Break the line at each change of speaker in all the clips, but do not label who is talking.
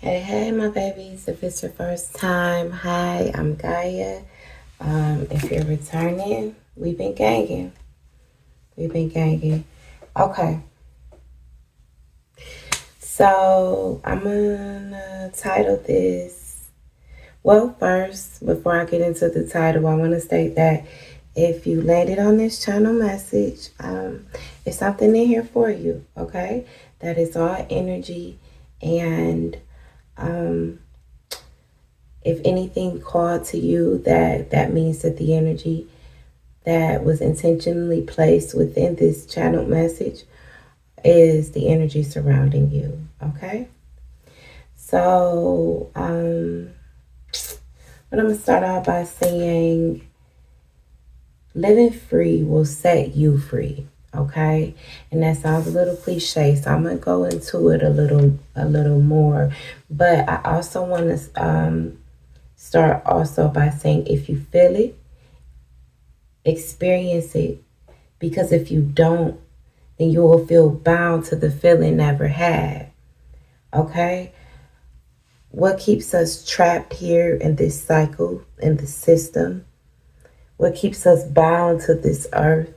Hey, hey, my babies. If it's your first time, hi, I'm Gaia. If you're returning, we've been ganging. Okay, so I'm gonna title this. Well, first, before I get into the title, I want to state that if you landed on this channel message, it's something in here for you, okay? That is all energy, and um, if anything called to you, that means that the energy that was intentionally placed within this channeled message is the energy surrounding you. Okay, so but I'm gonna start out by saying living free will set you free. Okay, and that sounds a little cliche, so I'm gonna go into it a little more. But I also want to start also by saying, if you feel it, experience it, because if you don't, then you will feel bound to the feeling never had. Okay? What keeps us trapped here in this cycle, in the system? What keeps us bound to this earth?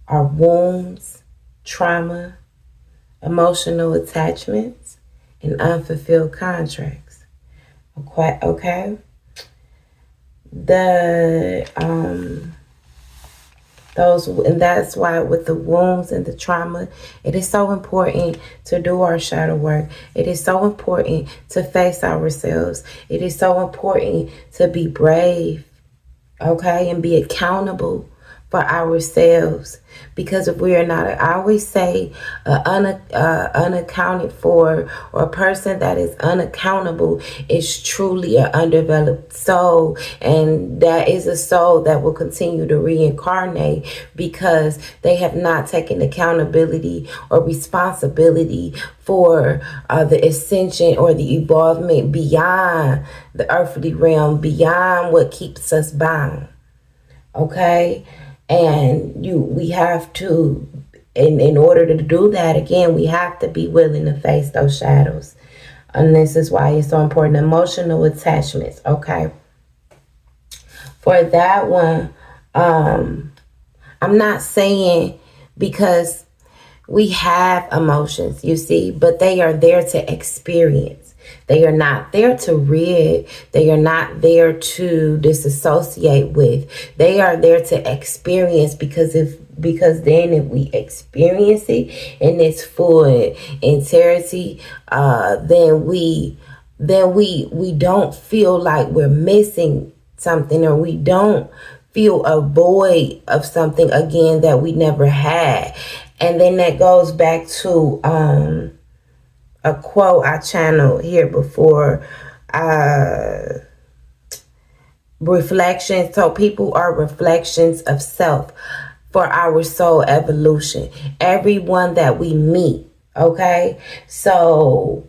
Our wounds, trauma, emotional attachments, and unfulfilled contracts. Okay? The those, and that's why with the wounds and the trauma, it is so important to do our shadow work. It is so important to face ourselves. It is so important to be brave, okay, and be accountable for ourselves. Because if we are not, I always say, unaccounted for, or a person that is unaccountable is truly an undeveloped soul, and that is a soul that will continue to reincarnate because they have not taken accountability or responsibility for the ascension or the evolvement beyond the earthly realm, beyond what keeps us bound. Okay, and we have to, in order to do that, again, we have to be willing to face those shadows. And this is why it's so important. Emotional attachments. Okay, for that one, I'm not saying, because we have emotions, you see, but they are there to experience. They are not there to rid. They are not there to disassociate with. They are there to experience, because then if we experience it in its full entirety, then we don't feel like we're missing something, or we don't feel a void of something again that we never had. And then that goes back to a quote I channeled here before. Reflections. So people are reflections of self for our soul evolution. Everyone that we meet. Okay. So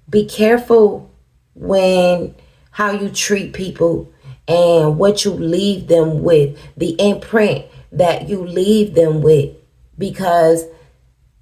be careful when how you treat people and what you leave them with, the imprint that you leave them with, because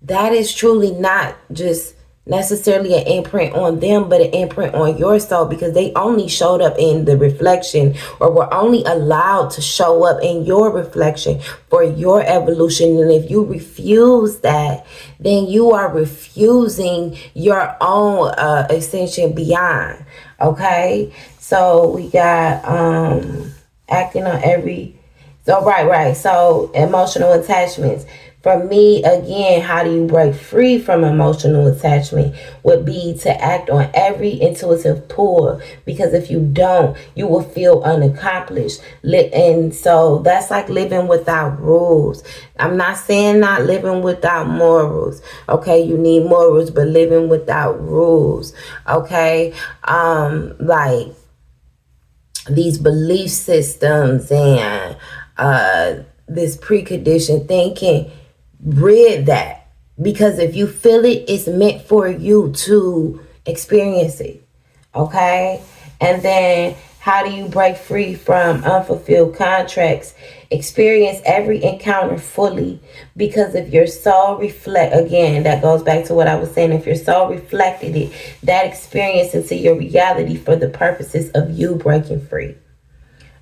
that is truly not just necessarily an imprint on them, but an imprint on your soul, because they only showed up in the reflection, or were only allowed to show up in your reflection for your evolution. And if you refuse that, then you are refusing your own ascension beyond. Okay, so we got acting on every, so right, so emotional attachments. For me, again, how do you break free from emotional attachment would be to act on every intuitive pull, because if you don't, you will feel unaccomplished. And so that's like living without rules. I'm not saying not living without morals. Okay, you need morals, but living without rules. Okay, like these belief systems and this preconditioned thinking, rid that, because if you feel it, it's meant for you to experience it. Okay, and then How do you break free from unfulfilled contracts? Experience every encounter fully, because if your soul reflect, again, that goes back to what I was saying, if your soul reflected it, that experience into your reality for the purposes of you breaking free.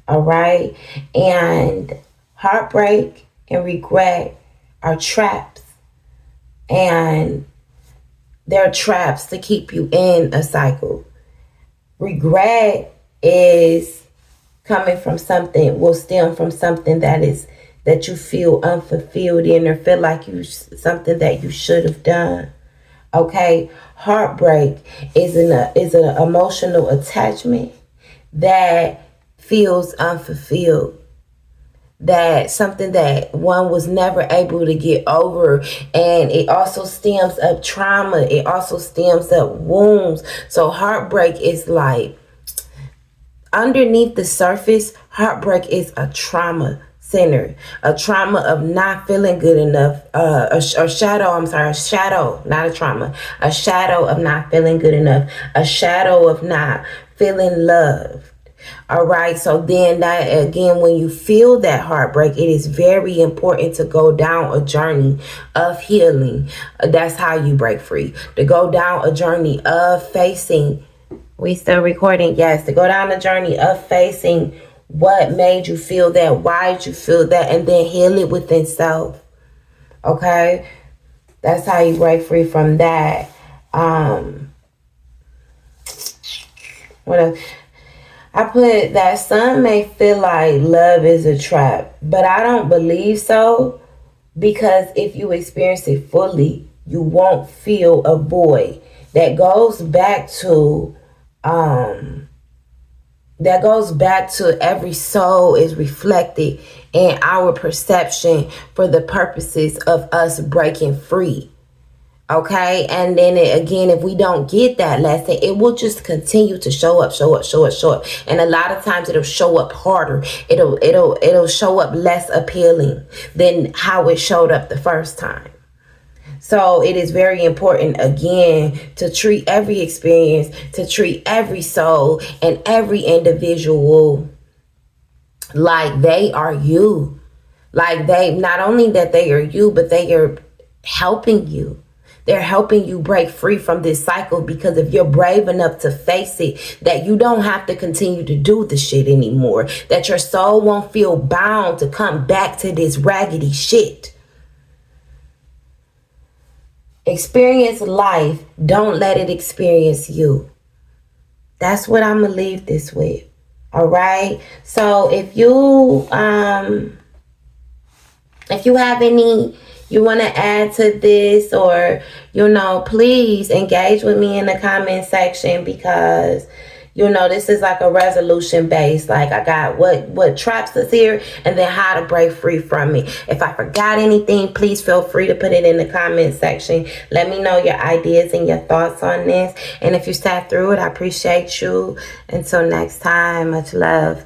All right? And heartbreak and regret are traps. And they're traps to keep you in a cycle. Regret is coming from something, will stem from something that you feel unfulfilled in, or feel like something that you should have done. Okay, heartbreak is an emotional attachment that feels unfulfilled, that something that one was never able to get over. And it also stems up trauma, it also stems up wounds. So heartbreak is like, underneath the surface, heartbreak is a trauma center, a trauma of not feeling good enough, a shadow, not a trauma, a shadow of not feeling good enough, a shadow of not feeling loved. All right, so then that again, when you feel that heartbreak, it is very important to go down a journey of healing. That's how you break free, to go down a journey of facing. We still recording? Yes, to go down the journey of facing what made you feel that, why did you feel that, and then heal it within self. Okay? That's how you break free from that. What else? I put that some may feel like love is a trap, but I don't believe so, because if you experience it fully, you won't feel a void. That goes back to every soul is reflected in our perception for the purposes of us breaking free. Okay, and then again, if we don't get that lesson, it will just continue to show up. And a lot of times it'll show up harder. It'll show up less appealing than how it showed up the first time. So it is very important, again, to treat every experience, to treat every soul and every individual like they are you. Like not only that they are you, but they are helping you. They're helping you break free from this cycle, because if you're brave enough to face it, that you don't have to continue to do the shit anymore, that your soul won't feel bound to come back to this raggedy shit. Experience life. Don't let it experience you. That's what I'm going to leave this with. All right. So if you have any, you want to add to this, or, please engage with me in the comment section, because, this is like a resolution based. Like, I got what traps us here, and then how to break free from it. If I forgot anything, please feel free to put it in the comment section. Let me know your ideas and your thoughts on this. And if you sat through it, I appreciate you. Until next time, much love.